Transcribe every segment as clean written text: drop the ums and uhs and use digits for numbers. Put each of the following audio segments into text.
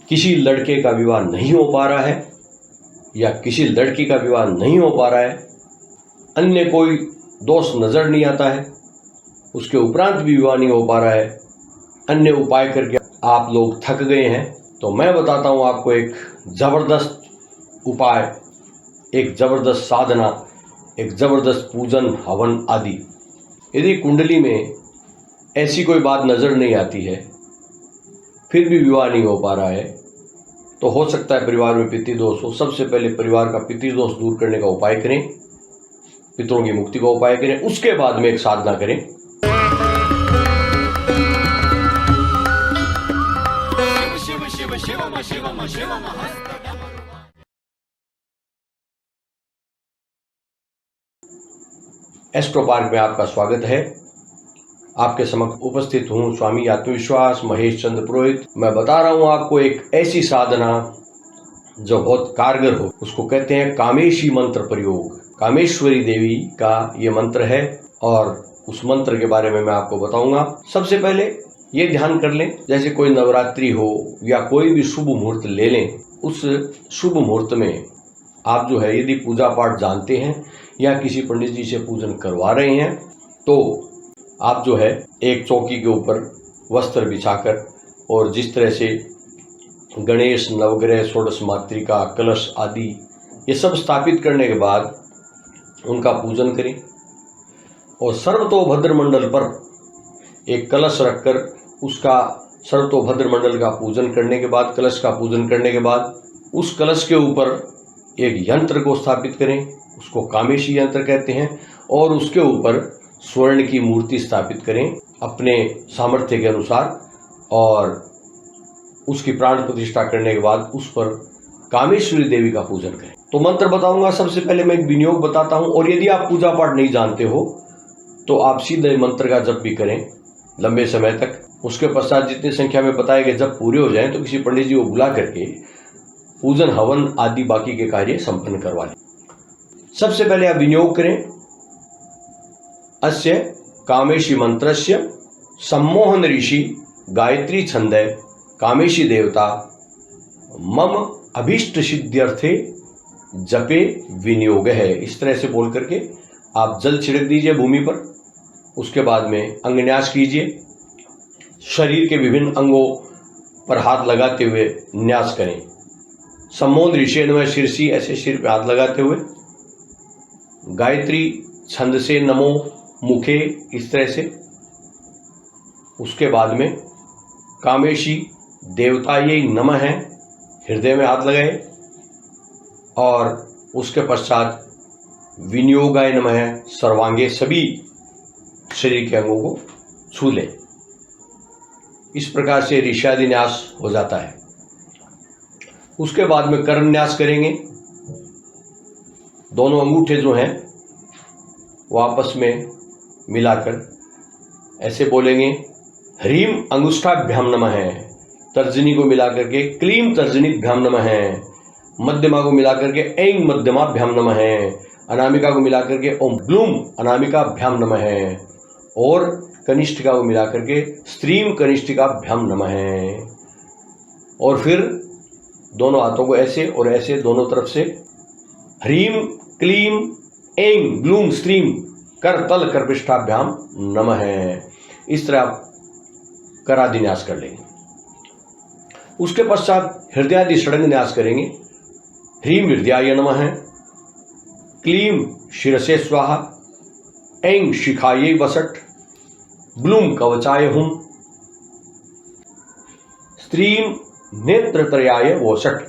किसी लड़के का विवाह नहीं हो पा रहा है या किसी लड़की का विवाह नहीं हो पा रहा है, अन्य कोई दोष नजर नहीं आता है, उसके उपरांत भी विवाह नहीं हो पा रहा है, अन्य उपाय करके आप लोग थक गए हैं, तो मैं बताता हूं आपको एक जबरदस्त उपाय, एक जबरदस्त साधना, एक जबरदस्त पूजन हवन आदि। यदि कुंडली में ऐसी कोई बात नजर नहीं आती है, फिर भी विवाह नहीं हो पा रहा है, तो हो सकता है परिवार में पितृदोष हो। सबसे पहले परिवार का पितृदोष दूर करने का उपाय करें, पितरों की मुक्ति का उपाय करें, उसके बाद में एक साधना करें। शिव शिव शिवम शिवम शिवम एस्ट्रो पार्क में आपका स्वागत है। आपके समक्ष उपस्थित हूं स्वामी आत्मविश्वास महेश चंद्र पुरोहित। मैं बता रहा हूं आपको एक ऐसी साधना जो बहुत कारगर हो, उसको कहते हैं कामेशी मंत्र प्रयोग। कामेश्वरी देवी का ये मंत्र है और उस मंत्र के बारे में मैं आपको बताऊंगा। सबसे पहले ये ध्यान कर लें, जैसे कोई नवरात्रि हो या कोई भी शुभ मुहूर्त ले लें, उस शुभ मुहूर्त में आप जो है यदि पूजा पाठ जानते हैं या किसी पंडित जी से पूजन करवा रहे हैं, तो आप जो है एक चौकी के ऊपर वस्त्र बिछाकर और जिस तरह से गणेश, नवग्रह, षोडश मातृका, कलश आदि ये सब स्थापित करने के बाद उनका पूजन करें और सर्वतोभद्र मंडल पर एक कलश रखकर उसका सर्वतोभद्र मंडल का पूजन करने के बाद, कलश का पूजन करने के बाद उस कलश के ऊपर एक यंत्र को स्थापित करें, उसको कामेशी यंत्र कहते हैं, और उसके ऊपर स्वर्ण की मूर्ति स्थापित करें अपने सामर्थ्य के अनुसार, और उसकी प्राण प्रतिष्ठा करने के बाद उस पर कामेश्वरी देवी का पूजन करें। तो मंत्र बताऊंगा। सबसे पहले मैं एक विनियोग बताता हूं, और यदि आप पूजा पाठ नहीं जानते हो तो आप सीधे मंत्र का जप भी करें लंबे समय तक। उसके पश्चात जितनी संख्या में बताए गए जब पूरे हो जाएं तो किसी पंडित जी को बुला करके पूजन हवन आदि बाकी के कार्य संपन्न करवा लें। सबसे पहले आप विनियोग करें। अस्य कामेशी मंत्रस्य सम्मोहन ऋषि गायत्री छंदे कामेशी देवता मम अभीष्ट सिद्ध्यर्थे जपे विनियोग है। इस तरह से बोल करके आप जल छिड़क दीजिए भूमि पर। उसके बाद में अंगन्यास कीजिए। शरीर के विभिन्न अंगों पर हाथ लगाते हुए न्यास करें। सम्मोहन ऋषि नमः शीर्षी, ऐसे सिर पे हाथ लगाते हुए गायत्री छंद से नमो मुखे, इस तरह से। उसके बाद में कामेशी देवता ये नमः है, हृदय में हाथ लगाए, और उसके पश्चात विनियोगाय नमः सर्वांगे, सभी शरीर के अंगों को छू लें। इस प्रकार से ऋषादि न्यास हो जाता है। उसके बाद में कर्ण न्यास करेंगे। दोनों अंगूठे जो हैं वो आपस में मिलाकर ऐसे बोलेंगे, ह्रीम अंगुष्ठाभ्याम नमः, तर्जनी को मिलाकर के क्लीम तर्जनीभ्याम नमः, मध्यमा को मिलाकर के ऐं मध्यमाभ्याम नमः, अनामिका को मिलाकर के ओम ग्लूम अनामिकाभ्याम नमः, और कनिष्ठिका को मिलाकर के स्त्रीम कनिष्ठिकाभ्याम नमः। और फिर दोनों हाथों को ऐसे और ऐसे दोनों तरफ से ह्रीम क्लीम ऐं ग्लूम स्त्रीम कर तल कर्पिष्ठाभ्याम नमः, इस तरह आप करादि न्यास कर लेंगे। उसके पश्चात हृदयादि षडंग न्यास करेंगे। ह्रीम हृदयाय नमः, क्लीम शिरसे स्वाहा, ऐं शिखायै वसट, ग्लूम कवचाय हुम, स्त्रीम नेत्रत्रयाय वोषट।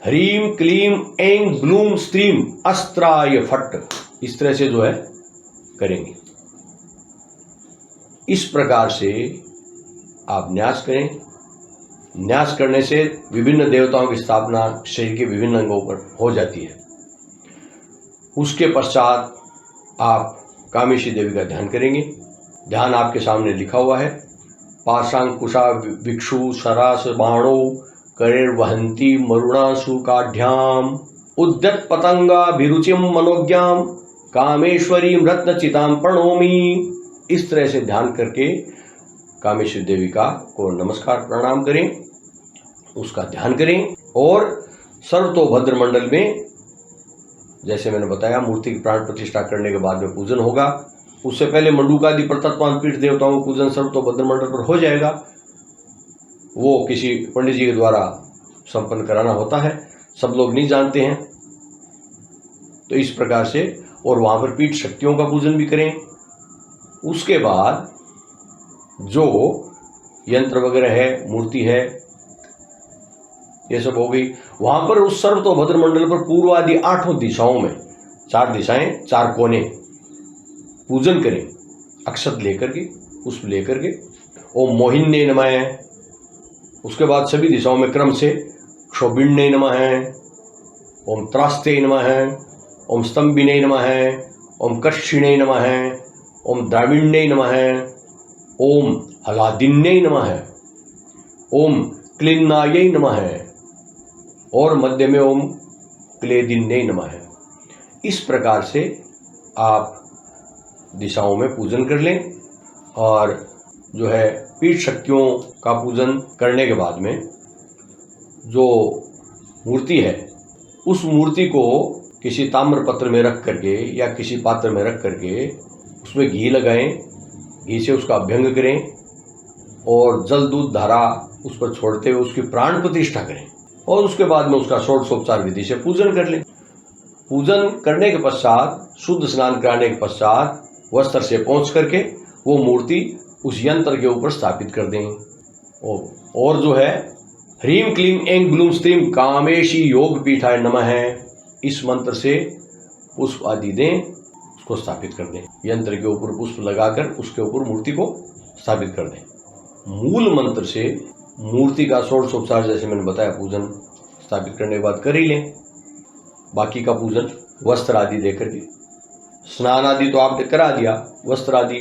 ह्रीम क्लीम ऐं ग्लूम स्त्रीम अस्त्राय फट, इस तरह से जो है करेंगे। इस प्रकार से आप न्यास करें। न्यास करने से विभिन्न देवताओं की स्थापना शरीर के विभिन्न अंगों पर हो जाती है। उसके पश्चात आप कामेशी देवी का ध्यान करेंगे। ध्यान आपके सामने लिखा हुआ है, पाशांकुशा विक्षु सरास बाणो करेर्वहंती मरुणासु काढ्याम उद्यत पतंगाभिरुचिम मनोज्ञाम कामेश्वरी रत्नचिताम प्रणोमी। इस तरह से ध्यान करके कामेश्वरी देवी का को नमस्कार प्रणाम करें उसका ध्यान करें। और सर्वतोभद्र मंडल में जैसे मैंने बताया मूर्ति की प्राण प्रतिष्ठा करने के बाद में पूजन होगा। उससे पहले मंडूकादि प्रतत्वान पीठ देवताओं का पूजन सर्वतोभद्र मंडल पर हो जाएगा, वो किसी पंडित जी के द्वारा संपन्न कराना होता है, सब लोग नहीं जानते हैं। तो इस प्रकार से और वहां पर पीठ शक्तियों का पूजन भी करें। उसके बाद जो यंत्र वगैरह है, मूर्ति है, ये सब हो गई। वहां पर उस सर्वतोभद्र मंडल पर पूर्व आदि 8 दिशाओं में 4 दिशाएं 4 कोने पूजन करें, अक्षत लेकर के, पुष्प लेकर के। ओम मोहिन्ये नमः। उसके बाद सभी दिशाओं में क्रम से क्षोभिन्ये नमः, ओम त्रास्ते नमः, ओम स्तंभिने नमः, ओम कर्षिणे नमः, ओम द्राविण्ये नमः, ओम हलादिन्ये नमः, ओम क्लिन्नायै नमः और मध्य में ओम क्लेदिन्ये नमः। इस प्रकार से आप दिशाओं में पूजन कर लें। और जो है पीठ शक्तियों का पूजन करने के बाद में जो मूर्ति है, उस मूर्ति को किसी ताम्र पत्र में रख करके या किसी पात्र में रख करके उसमें घी लगाएं, घी से उसका अभ्यंग करें और जल दूध धारा उस पर छोड़ते हुए उसकी प्राण प्रतिष्ठा करें और उसके बाद में उसका षोडशोपचार विधि से पूजन कर लें। पूजन करने के पश्चात शुद्ध स्नान कराने के पश्चात वस्त्र से पोंछ करके वो मूर्ति उस यंत्र के ऊपर स्थापित कर दें। और जो है ह्रीम क्लीम ऐं ग्लूम स्त्रीम कामेशी योग पीठाय नमः, इस मंत्र से पुष्प आदि दें, उसको स्थापित कर दें। यंत्र के ऊपर पुष्प लगाकर उसके ऊपर मूर्ति को स्थापित कर दें। मूल मंत्र से मूर्ति का षोडशोपचार जैसे मैंने बताया पूजन स्थापित करने के बाद कर ही लें। बाकी का पूजन वस्त्र आदि देकर के, स्नान आदि तो आपने करा दिया, वस्त्र आदि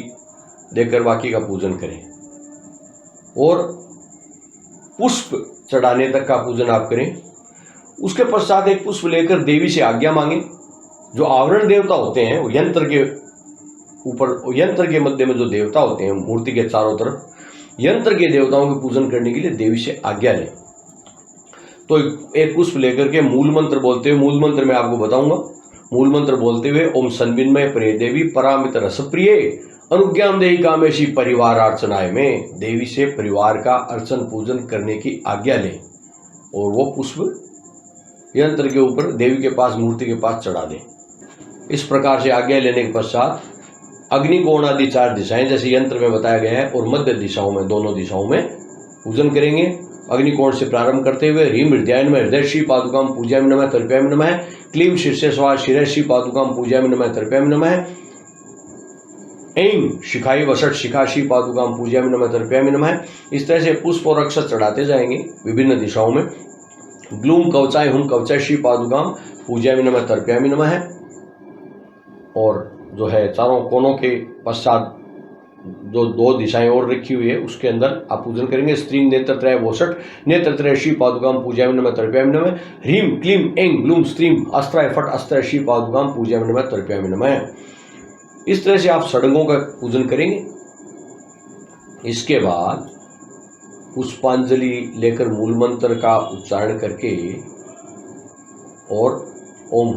देकर बाकी का पूजन करें। और पुष्प चढ़ाने तक का पूजन आप करें। उसके पश्चात एक पुष्प लेकर देवी से आज्ञा मांगे। जो आवरण देवता होते हैं वो यंत्र के ऊपर, यंत्र के मध्य में जो देवता होते हैं मूर्ति के चारों तरफ, यंत्र के देवताओं के पूजन करने के लिए देवी से आज्ञा लें। तो एक पुष्प लेकर के मूल मंत्र बोलते हुए, मूल मंत्र मैं आपको बताऊंगा, मूल मंत्र बोलते हुए ओम सन्विन्मय प्रिय देवी परामित रस प्रिय अनुज्ञाम देहि कामेशी परिवार अर्चनाय में देवी से परिवार का अर्चन पूजन करने की आज्ञा लें और वो पुष्प यंत्र के ऊपर देवी के पास, मूर्ति के पास चढ़ा दें। इस प्रकार से आज्ञा लेने के पश्चात अग्निकोण आदि 4 दिशाएं जैसे यंत्र में बताया गया है और मध्य दिशाओं में, दोनों दिशाओं में पूजन करेंगे। अग्निकोण से प्रारंभ करते हुए ह्रीम हृदयाय नमः हृदय श्री पादुकाम पूजयामि नमः तर्पयामि नमः, क्लीम शीर्षे स्वाहा शिरः श्री पादुकाम पूजयामि नमः तर्पयामि नमः, ऐं शिखाई वसट शिखा श्री पादुकाम पूजयामि नमः तर्पयामि नमः। इस तरह से पुष्प और अक्षत चढ़ाते जाएंगे विभिन्न दिशाओं में। ग्लूम कवचाय हुम कवचाय श्री पादुकाम पूजयामि नमः तर्पयामि नमः। और जो है चारों कोनों के पश्चात जो 2 दिशाएं और रखी हुई है उसके अंदर आप पूजन करेंगे। स्त्रीम नेत्रत्रय वोषट नेत्रत्रय श्री पादुकाम पूजयामि नमः तर्पयामि नमः, ह्रीम क्लीम ऐं ग्लूम स्त्रीम अस्त्राय फट अस्त्राय श्री पादुकाम पूजयामि नमः तर्पयामि नमः। इस तरह से आप षडंगों का पूजन करेंगे। इसके बाद पुष्पांजलि लेकर मूल मंत्र का उच्चारण करके और ओम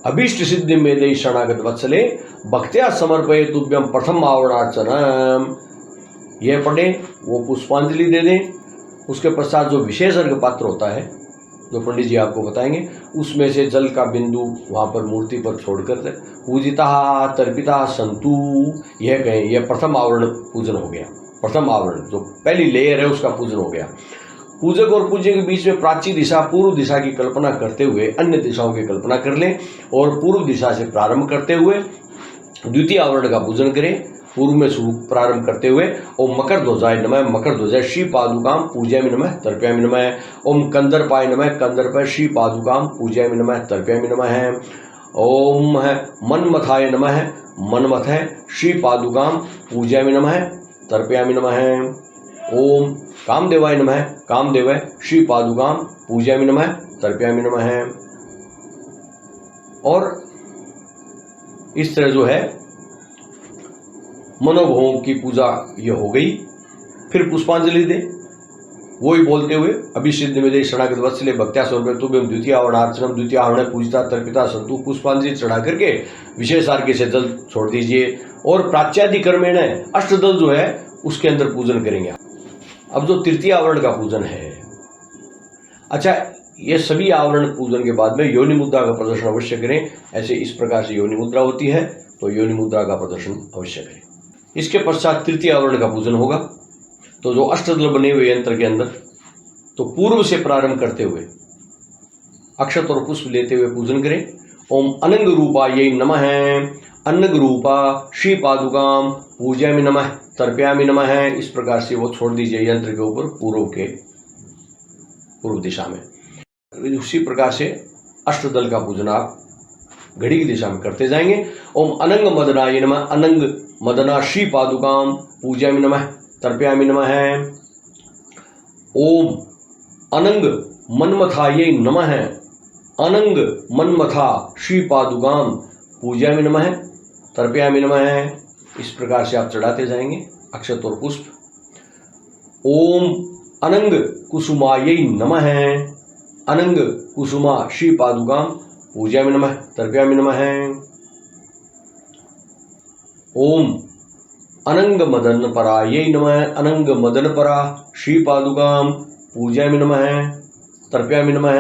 अभीष्ट सिद्धि में दे शरणागत वत्सले भक्त्या समर्पये तुभ्यम प्रथम आवरणार्चनम, यह पढ़े, वो पुष्पांजलि दे दें। उसके पश्चात जो विशेष अर्घ पात्र होता है जो पंडित जी आपको बताएंगे, उसमें से जल का बिंदु वहां पर मूर्ति पर छोड़कर पूजिता तर्पिता संतु, यह कहें, यह प्रथम आवरण पूजन हो गया। प्रथम आवरण जो पहली लेयर है उसका पूजन हो गया। पूजक और पूज्य के बीच में प्राची दिशा पूर्व दिशा की कल्पना करते हुए अन्य दिशाओं की कल्पना कर लें और पूर्व दिशा से प्रारंभ करते हुए द्वितीय आवरण का पूजन करें। पूर्व में प्रारंभ करते हुए ओम मकर ध्वजाय नमः मकर ध्वजाय श्री पादुकाम पूजयामि नमः तर्पयामि नमः, ओम कंदर्पाय नमः कंदर्पाय श्री पादुकाम पूजयामि नमः तर्पयामि नमः, ओम मन्मथाय नमः मन्मथः श्री पादुकाम पूजयामि नमः तर्पयामि नमः, ओम कामदेवाय नमः कामदेवाय श्री पादुकाम पूजयामि नमः तर्पयामि नमः। और इस तरह जो है मनोभवों की पूजा ये हो गई। फिर पुष्पांजलि दें। वही बोलते हुए अभिषिद्ध में शरणागत वत्सले भक्त्या स्वरूप तुभ्यम द्वितीय आवरणार्चनम द्वितीय आवरण पूजिता तर्पिता संतु पुष्पांजलि चढ़ा करके विशेष आर्घ्य से जल छोड़ दीजिए और प्राच्यादि कर्मेण अष्टदल जो है उसके अंदर पूजन करेंगे। अब जो तृतीय आवरण का पूजन है, अच्छा, ये सभी आवरण पूजन के बाद में योनि मुद्रा का प्रदर्शन अवश्य करें। ऐसे इस प्रकार से योनि मुद्रा होती है तो योनि मुद्रा का प्रदर्शन अवश्य करें। इसके पश्चात तृतीय आवरण का पूजन होगा। तो जो अष्टदल बने हुए यंत्र के अंदर तो पूर्व से प्रारंभ करते हुए अक्षत और पुष्प लेते हुए पूजन करें। ओम अनंग रूपायै नमः, अनंग रूपा श्री पादुकाम पूजयामि नमः तर्पयामि नमः। इस प्रकार से वो छोड़ दीजिए यंत्र के ऊपर पूर्व दिशा में। उसी प्रकार से अष्टदल का पूजन आप घड़ी की दिशा में करते जाएंगे। ओम अनंग मदनाय नमः, अनंग मदना श्री पादुकाम पूजयामि नमः तर्पयामि नमः। ओम अनंग मन्मथायै नमः, अनंग मन्मथा श्री पादुकाम पूजयामि नमः तर्पयामि नमः। इस प्रकार से आप चढ़ाते जाएंगे अक्षत और पुष्प। ओम अनंग कुसुमायै नमः, अनंग कुसुमा श्री पादुकाम पूजयामि नमः तर्पयामि नमः। ओम अनंग मदन परायै नमः, अनंग मदन परा श्री पादुकाम पूजयामि नमः तर्पयामि नमः।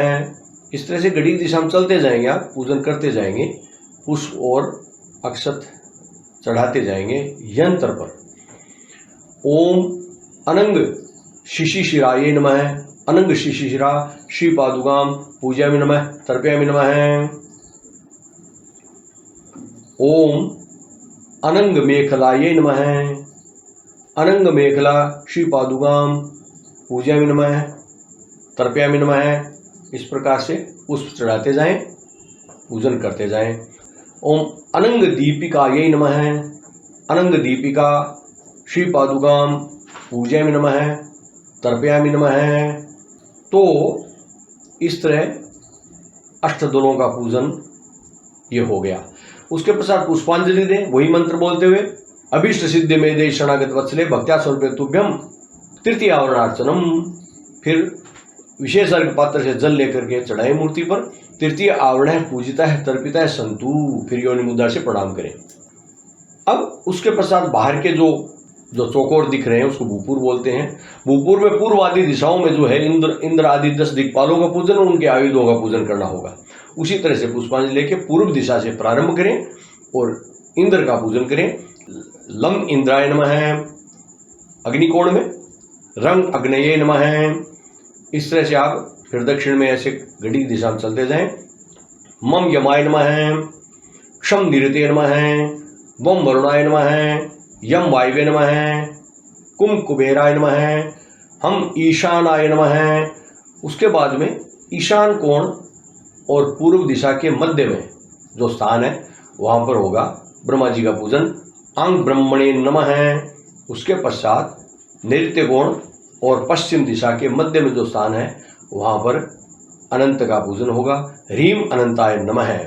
इस तरह से घड़ी की दिशा में चलते जाएंगे, आप पूजन करते जाएंगे, पुष्प और अक्षत चढ़ाते जाएंगे यंत्र पर। ओम अनंग शिशिशिरायै नमः, अनंग शिशिशिरा श्री पादुकाम पूजयामि नमः तर्पयामि नमः। ओम अनंग मेखलायै नमः, अनंग मेखला श्री पादुकाम पूजयामि नमः तर्पयामि नमः। इस प्रकार से पुष्प चढ़ाते जाएं, पूजन करते जाएं। ओम अनंग दीपिकायै नमः, अनंग दीपिका श्री पादुकाम पूजयामि नमः तर्पयामि नमः। तो इस तरह अष्टदलों का पूजन ये हो गया। उसके पश्चात पुष्पांजलि दें, वही मंत्र बोलते हुए अभीष्ट सिद्धि में दे शरणागत वत्सले भक्त्या स्वरूप तुभ्यम तृतीय आवरणार्चनम। फिर विशेष अर्घ्य पात्र से जल लेकर के चढ़ाए मूर्ति पर। तृतीय आवरण है पूजिता है तर्पिता है संतु। फिर योनि मुद्रा से प्रणाम करें। अब उसके पश्चात बाहर के जो चौकोर दिख रहे हैं उसको भूपुर बोलते हैं। भूपुर में पूर्व आदि दिशाओं में जो है इंद्र आदि 10 दिक्पालों का पूजन और उनके आयुधों का पूजन करना होगा। उसी तरह से पुष्पांजलि लेके पूर्व दिशा से प्रारंभ करें और इंद्र का पूजन करें। लम इंद्राय नमः अग्निकोण में, रंग अग्नये नमः। इस तरह से आप फिर दक्षिण में ऐसे घड़ी की दिशा में चलते जाएं। मम यमाय नमः, क्षम निरते नमः, वम वरुणाय नमः, यम वायवे नमः, कुम कुबेराय नमः, हम ईशानाय नमः। उसके बाद में ईशान कोण और पूर्व दिशा के मध्य में जो स्थान है वहां पर होगा ब्रह्मा जी का पूजन। अंग ब्रह्मणे नमः। उसके पश्चात नैऋत्य कोण और पश्चिम दिशा के मध्य में जो स्थान है वहां पर अनंत का पूजन होगा। ह्रीम अनंताय नमः।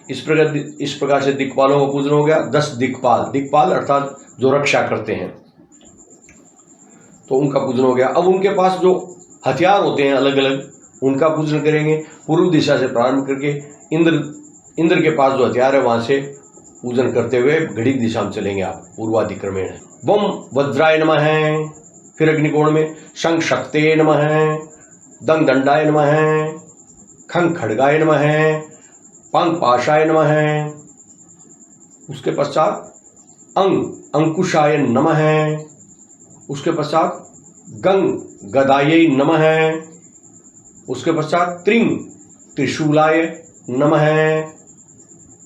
इस प्रकार से दिक्पालों का पूजन हो गया। 10 दिक्पाल अर्थात जो रक्षा करते हैं तो उनका पूजन हो गया। अब उनके पास जो हथियार होते हैं अलग अलग उनका पूजन करेंगे। पूर्व दिशा से प्रारंभ करके इंद्र के पास जो हथियार है वहां से पूजन करते हुए घड़ी की दिशा में चलेंगे आप पूर्वाधिक्रमेण। वम वज्राय नमः। फिर अग्निकोण में शंख शक्ते नमः, दंग दंडाय नमः, खंग खड्गाय नमः, पंग पाशाय नमः। उसके पश्चात अंकुशाय नमः। उसके पश्चात गंग गदायै नमः। उसके पश्चात त्रिंग त्रिशूलाय नमः।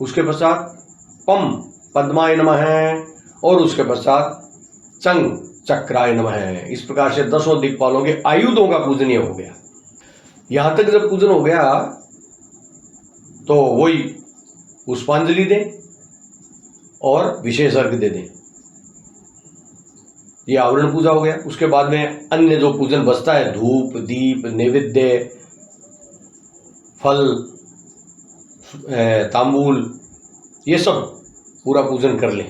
उसके पश्चात पम पद्माय नमः और उसके पश्चात चंग चक्राय नमः। इस प्रकार से 10 दिक्पालों के आयुधों का पूजन ये हो गया। यहां तक जब पूजन हो गया तो वही पुष्पांजलि दें और विशेष अर्घ्य दे दें। ये आवरण पूजा हो गया। उसके बाद में अन्य जो पूजन बचता है धूप दीप नैवेद्य फल तांबूल ये सब पूरा पूजन कर लें।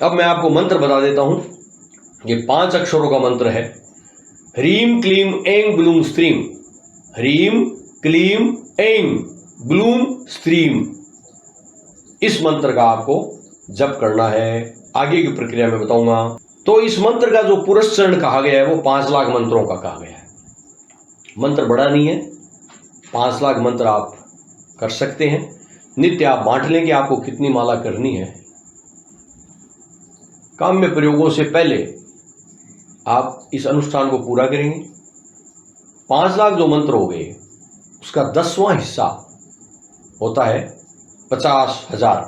अब मैं आपको मंत्र बता देता हूं। ये 5 अक्षरों का मंत्र है। ह्रीम क्लीम ऐं ब्लूम स्त्रीम, ह्रीम क्लीम ऐं ब्लूम स्त्रीम। इस मंत्र का आपको जप करना है। आगे की प्रक्रिया में बताऊंगा। तो इस मंत्र का जो पुरस्चरण कहा गया है वो 5 लाख मंत्रों का कहा गया है। मंत्र बड़ा नहीं है, 5 लाख मंत्र आप कर सकते हैं। नित्य आप बांट लें कि आपको कितनी माला करनी है। काम्य प्रयोगों से पहले आप इस अनुष्ठान को पूरा करेंगे। 5 लाख जो मंत्र हो गए उसका 10वां हिस्सा होता है 50,000।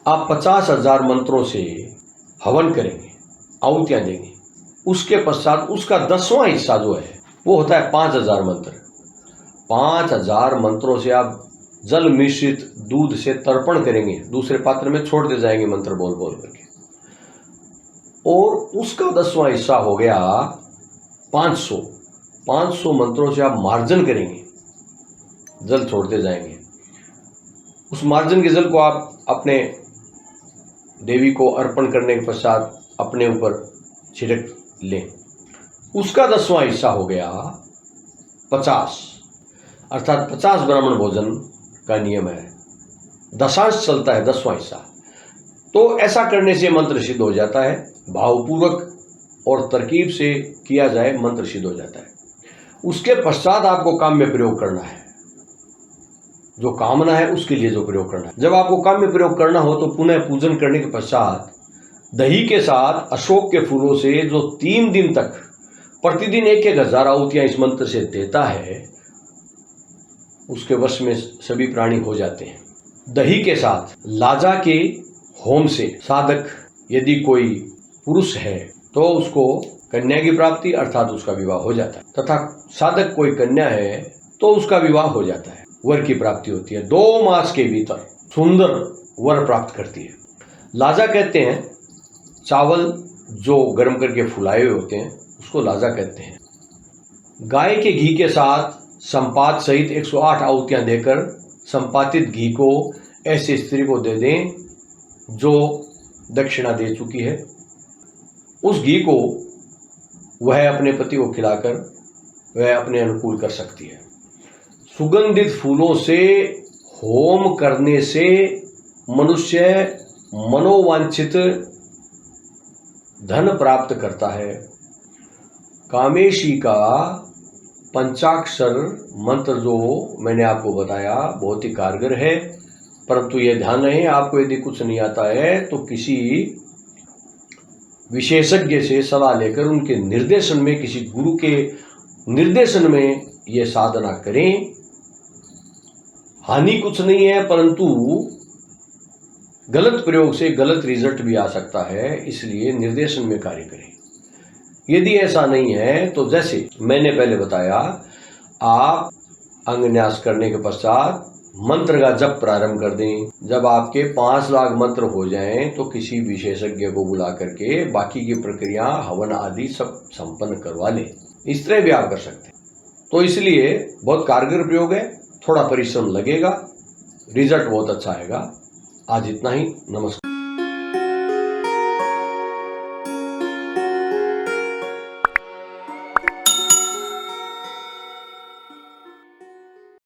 आप 50,000 मंत्रों से हवन करेंगे, आहुतियां देंगे। उसके पश्चात उसका 10वां हिस्सा जो है वो होता है 5,000 मंत्र। 5,000 मंत्रों से आप जल मिश्रित दूध से तर्पण करेंगे, दूसरे पात्र में छोड़ते जाएंगे मंत्र बोल बोल करके। और उसका 10वां हिस्सा हो गया 500 मंत्रों से आप मार्जन करेंगे, जल छोड़ते जाएंगे। उस मार्जन के जल को आप अपने देवी को अर्पण करने के पश्चात अपने ऊपर छिड़क लें। उसका 10वां हिस्सा हो गया 50, अर्थात 50 ब्राह्मण भोजन का नियम है। दशांश चलता है 10वां हिस्सा। तो ऐसा करने से मंत्र सिद्ध हो जाता है। भावपूर्वक और तरकीब से किया जाए मंत्र सिद्ध हो जाता है। उसके पश्चात आपको काम में प्रयोग करना है। जो कामना है उसके लिए जो प्रयोग करना है। जब आपको काम में प्रयोग करना हो तो पुनः पूजन करने के पश्चात दही के साथ अशोक के फूलों से जो 3 दिन तक प्रतिदिन 1,000 आहुतियां इस मंत्र से देता है, उसके वश में सभी प्राणी हो जाते हैं। दही के साथ लाजा के होम से साधक यदि कोई पुरुष है तो उसको कन्या की प्राप्ति अर्थात उसका विवाह हो जाता है, तथा साधक कोई कन्या है तो उसका विवाह हो जाता है, वर की प्राप्ति होती है। 2 मास के भीतर सुंदर वर प्राप्त करती है। लाजा कहते हैं चावल जो गर्म करके फुलाए हुए होते हैं, उसको लाजा कहते हैं। गाय के घी के साथ संपात सहित 108 आहुतियां देकर संपातित घी को ऐसे स्त्री को दे दें जो दक्षिणा दे चुकी है। उस घी को वह अपने पति को खिलाकर वह अपने अनुकूल कर सकती है। सुगंधित फूलों से होम करने से मनुष्य मनोवांछित धन प्राप्त करता है। कामेशी का पंचाक्षर मंत्र जो मैंने आपको बताया बहुत ही कारगर है, परंतु यह ध्यान रहे आपको यदि कुछ नहीं आता है तो किसी विशेषज्ञ से सलाह लेकर उनके निर्देशन में, किसी गुरु के निर्देशन में यह साधना करें। हानि कुछ नहीं है, परंतु गलत प्रयोग से गलत रिजल्ट भी आ सकता है, इसलिए निर्देशन में कार्य करें। यदि ऐसा नहीं है तो जैसे मैंने पहले बताया, आप अंगन्यास करने के पश्चात मंत्र का जप प्रारंभ कर दें। जब आपके 5 लाख मंत्र हो जाएं तो किसी विशेषज्ञ को बुला करके बाकी की प्रक्रिया हवन आदि सब संपन्न करवा लें। इस तरह भी आप कर सकते हैं। तो इसलिए बहुत कारगर प्रयोग है, थोड़ा परिश्रम लगेगा, रिजल्ट बहुत अच्छा आएगा। आज इतना ही। नमस्कार।